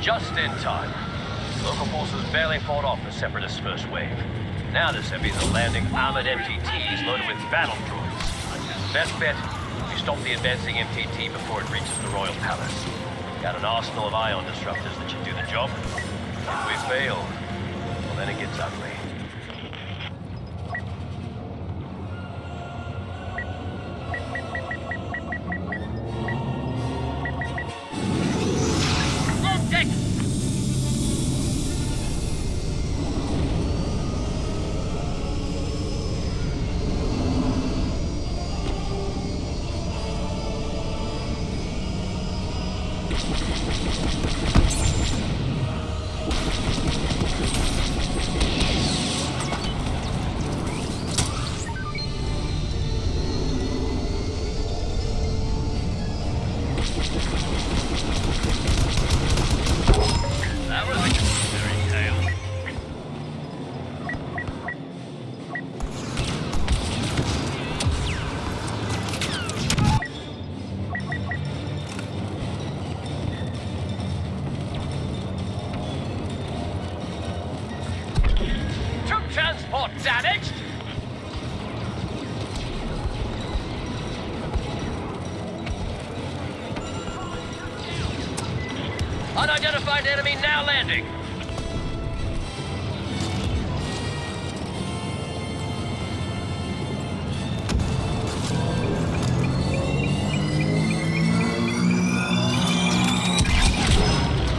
Just in time. Local forces barely fought off the Separatist first wave. Now the Seppies are landing armored MTTs loaded with battle droids. Best bet, we stop the advancing MTT before it reaches the Royal Palace. Got an arsenal of ion disruptors that should do the job. If we fail, well then it gets ugly. Transport damaged! Unidentified enemy now landing!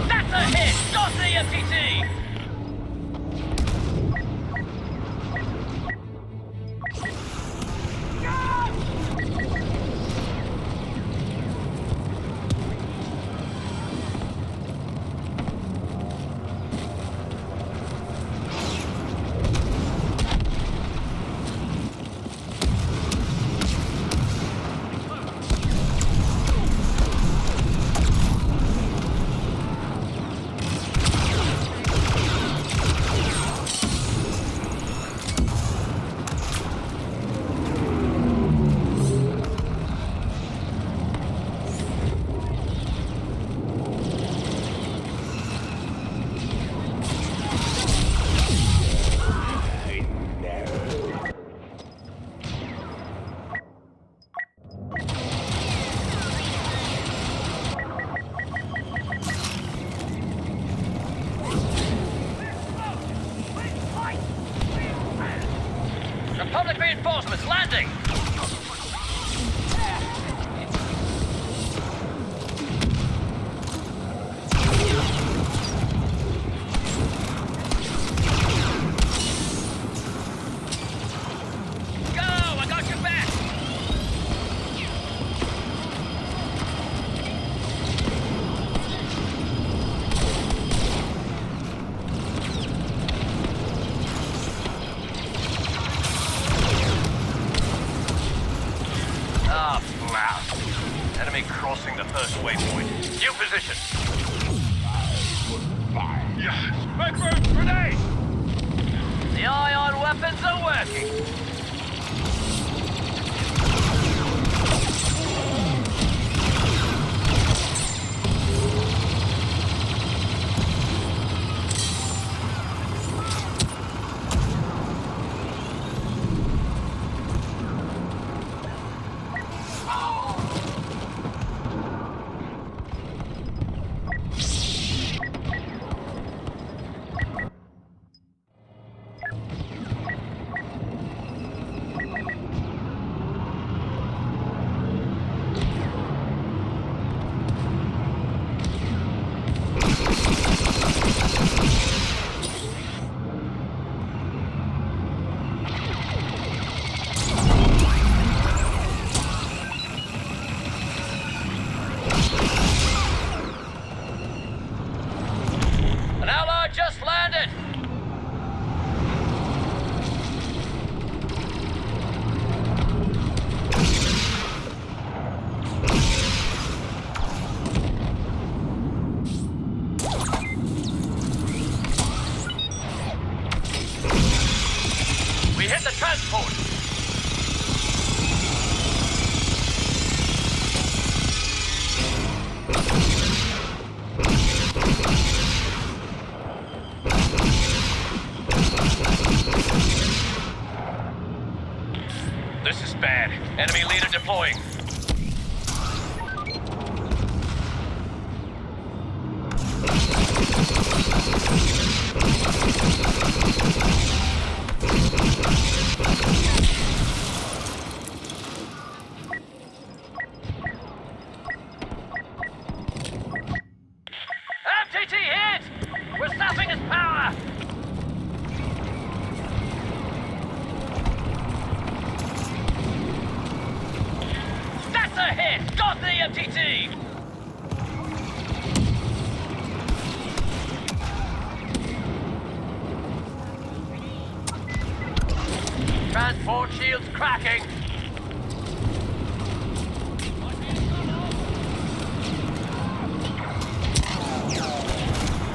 That's a hit! Got the MTT! Republic reinforcements landing! Go! I got your back! Enemy crossing the first waypoint. New position. Smoke grenade! The ion weapons are working. Just landed! We hit the transport! Enemy leader deploying. MTT hit! We're stopping his power! That's a hit! Got the MTT! Transport shields cracking!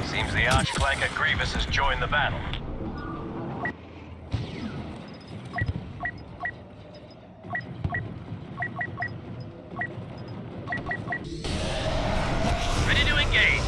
Seems the Archclanker Grievous has joined the battle. Ready to engage.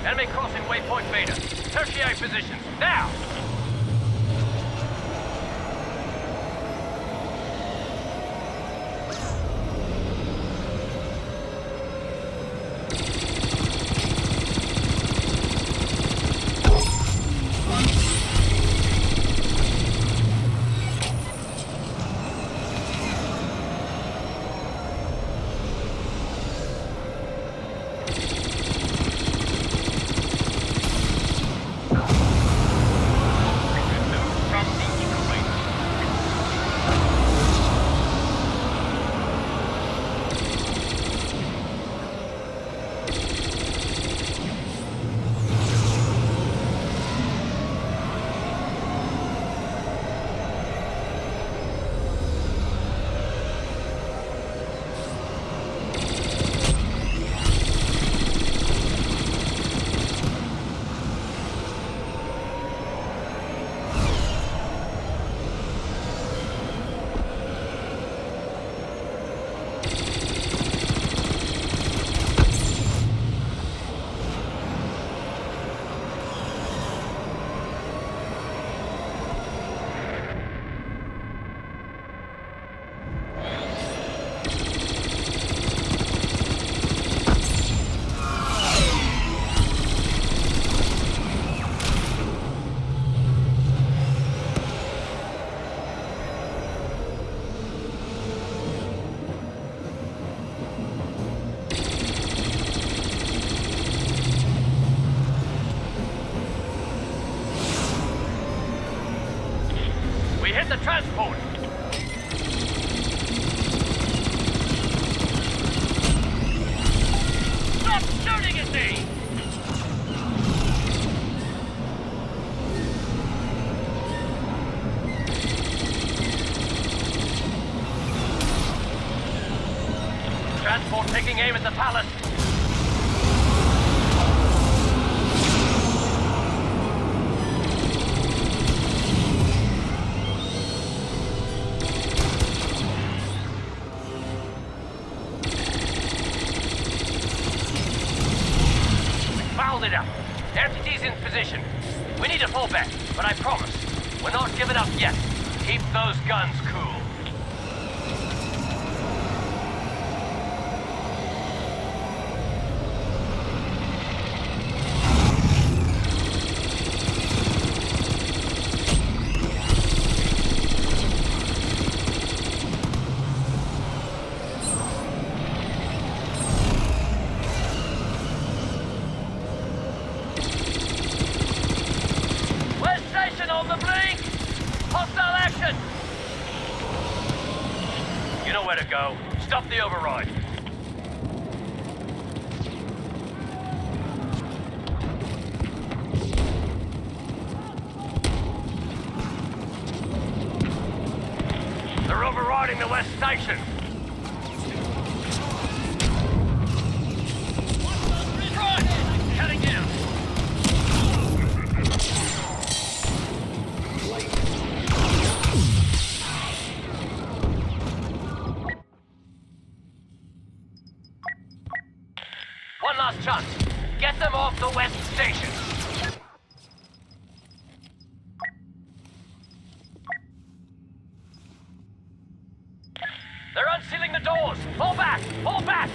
Enemy crossing waypoint Beta. Tertiary positions, now! We hit the transport! Stop shooting at me! Transport taking aim at the palace. Fouled it up. MTT's in position. We need to fall back, but I promise, we're not giving up yet. Keep those guns cool. You know where to go. Stop the override. Northwest Station. Right! Heading down. One last chance. Get them off the West Station. They're unsealing the doors. Fall back! Fall back!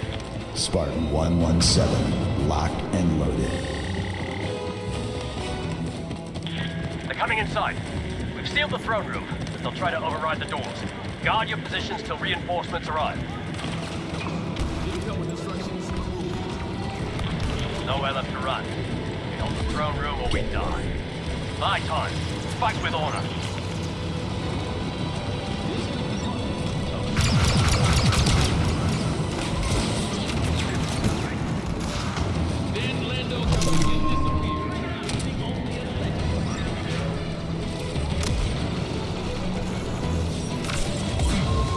Spartan 117, locked and loaded. They're coming inside. We've sealed the throne room. They'll try to override the doors. Guard your positions till reinforcements arrive. Nowhere left to run. We hold the throne room or we die. My time. Fight with honor.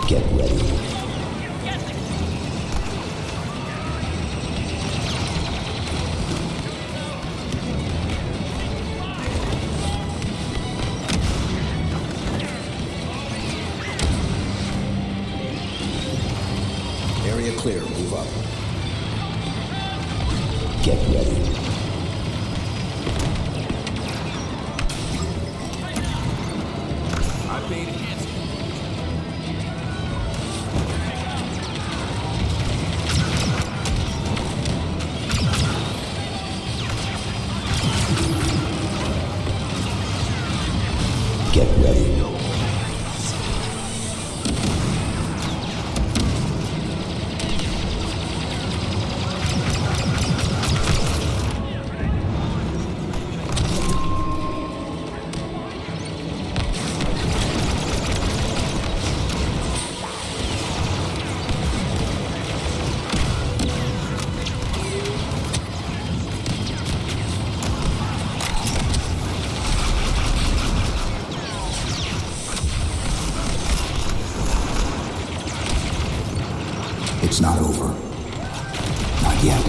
Get ready. Area clear, move up. Get ready. I paid handsome. Get ready. It's not over. Not yet.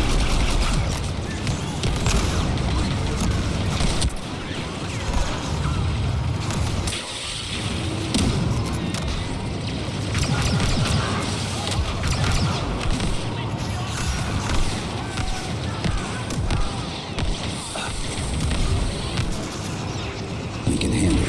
We can handle it.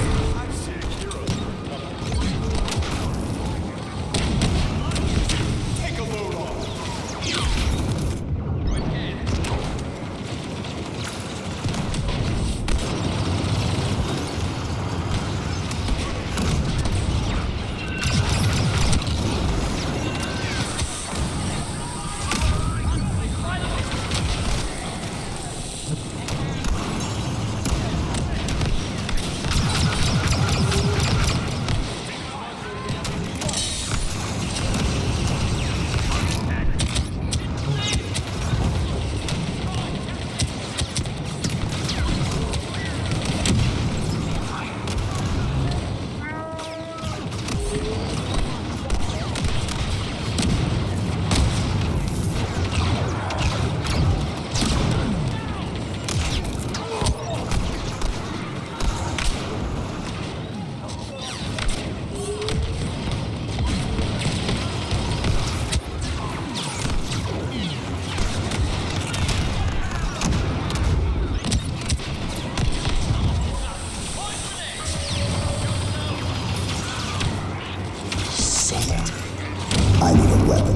I need a weapon.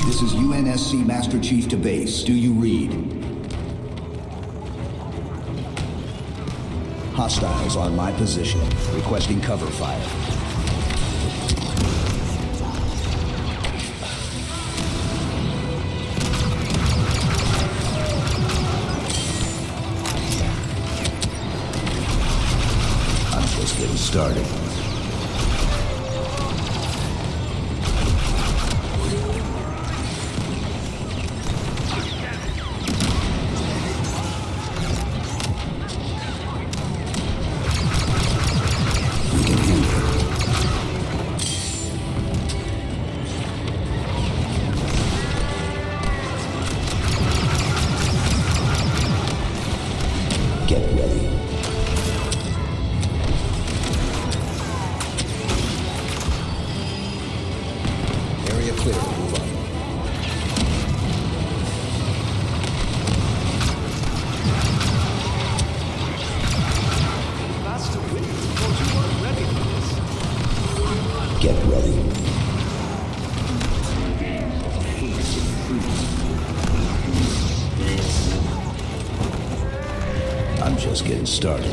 This is UNSC Master Chief to base. Do you read? Hostiles on my position. Requesting cover fire. Getting started. Get ready. Area clear. Move on. Faster wins. Thought you weren't ready for this. Get ready. I'm just getting started.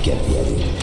Get ready.